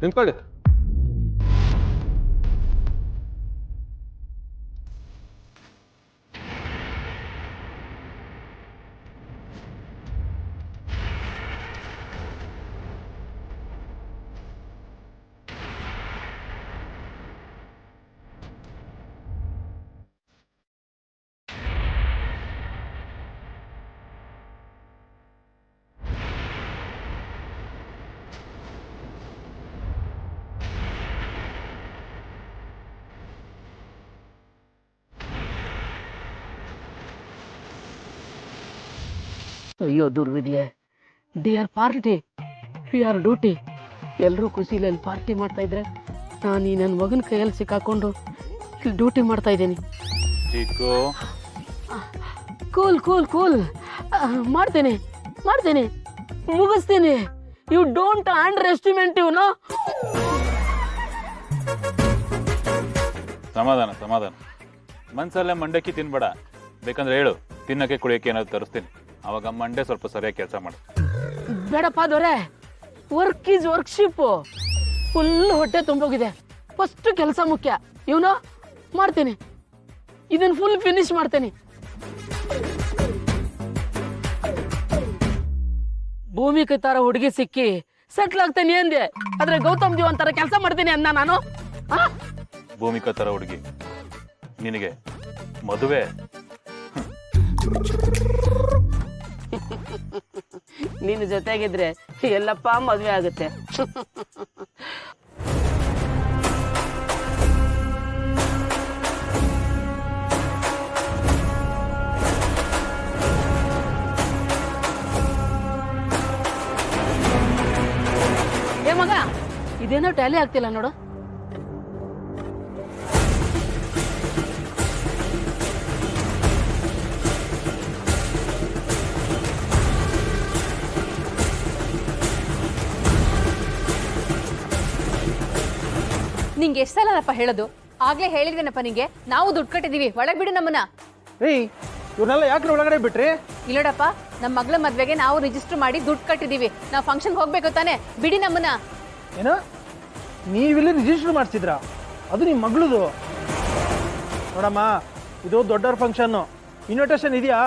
ನಿಂತ್ಕೊಳ್ಳಿ. ಅಯ್ಯೋ ದುರ್ವಿಧಿಯೇ, dear party, we are duty. ಎಲ್ಲರೂ ಖುಷಿಲಿ ಅಲ್ಲಿ ಪಾರ್ಟಿ ಮಾಡ್ತಾ ಇದ್ರೆ ನಾನು ಈ ನನ್ನ ಮಗನ ಕೈಯಲ್ಲಿ ಸಿಕ್ಕಾಕೊಂಡು ಇಲ್ಲಿ ಡ್ಯೂಟಿ ಮಾಡ್ತಾ ಇದ್ದೀನಿ. ಕೂಲ್ ಕೂಲ್ ಕೂಲ್, ಮಾಡ್ತೇನೆ ಮಾಡ್ತೇನೆ, ಮುಗಿಸ್ತೀನಿ. ಯು ಡೋಂಟ್ ಅಂಡರ್ ಎಸ್ಟಿಮೇಟ್ ಇವನು. ಸಮಾಧಾನ ಸಮಾಧಾನ, ಮನ್ಸಲ್ಲೇ ಮಂಡಕ್ಕಿ ತಿನ್ಬೇಡ. ಬೇಕಂದ್ರೆ ಹೇಳು, ತಿನ್ನಕ್ಕೆ ಕುಡಿಯಕ್ಕೆ ಏನಾದ್ರು ತರಿಸ್ತೀನಿ. ಅವಾಗ ಮಂಡೆ ಸ್ವಲ್ಪ ಸರಿಯಾಗಿ ಕೆಲಸ ಮಾಡು. ಬೇಡಪ್ಪ ದೊರೆ, ವರ್ಕ್ ಈಸ್ ವರ್ಕ್ಶಿಪ್. ಫುಲ್ ಹೊಟ್ಟೆ ತುಂಬೋಗಿದೆ, ಫಸ್ಟ್ ಕೆಲಸ ಮುಖ್ಯ. ಇವನು ಮಾಡ್ತೀನಿ, ಇದನ್ನ ಫುಲ್ ಫಿನಿಶ್ ಮಾಡ್ತೇನೆ. ಭೂಮಿಕೆ ತರ ಹುಡುಗಿ ಸಿಕ್ಕಿ ಸೆಟ್ಲ್ ಆಗ್ತೇನೆ ಅಂದೆ, ಆದ್ರೆ ಗೌತಮ್ ಜೀವನ್ ತರ ಕೆಲಸ ಮಾಡ್ತೀನಿ ಅಂದ ನಾನು. ಭೂಮಿಕಾ ತರ ಹುಡುಗಿ ನಿನಗೆ ಮದುವೆ? ನಿನ್ನ ಜೊತೆಗಿದ್ರೆ ಎಲ್ಲಪ್ಪ ಮದ್ವೆ ಆಗುತ್ತೆ. ಏ ಮಗ, ಇದೇನೋ ಟ್ಯಾಲಿ ಆಗ್ತಿಲ್ಲ ನೋಡು. ನಿಂಗೆ ಎಷ್ಟು ಸಲನಪ್ಪ ಹೇಳೋದು? ಆಗ್ಲೇ ಹೇಳಿದ್ವೇನಪ್ಪ ನಿಂಗೆ, ನಾವು ದುಡ್ಡು ಕಟ್ಟಿದೀವಿ, ಒಳಗ್ ಬಿಡು ನಮ್ಮನ್ನ. ಏಯ್, ಇವ್ರನ್ನೆಲ್ಲ ಯಾಕ್ರೆ ಒಳಗಡೆ ಬಿಟ್ರಿ? ಇಲ್ಲೋಡಪ್ಪ, ನಮ್ಮ ಮಗಳ ಮದ್ವೆಗೆ ನಾವು ರಿಜಿಸ್ಟರ್ ಮಾಡಿ ದುಡ್ಡು ಕಟ್ಟಿದೀವಿ. ನಾವು ಫಂಕ್ಷನ್ ಹೋಗ್ಬೇಕು ತಾನೆ, ಬಿಡಿ ನಮ್ಮನ್ನ. ಏನ, ನೀವಿಲ್ಲಿ ರಿಜಿಸ್ಟರ್ ಮಾಡಿಸಿದ್ರ? ಅದು ನಿಮ್ಮ ಮಗಳದು ನೋಡಮ್ಮ. ಇದು ದೊಡ್ಡವ್ರ ಫಂಕ್ಷನ್ನು, ಇನ್ವಿಟೇಷನ್ ಇದೆಯಾ?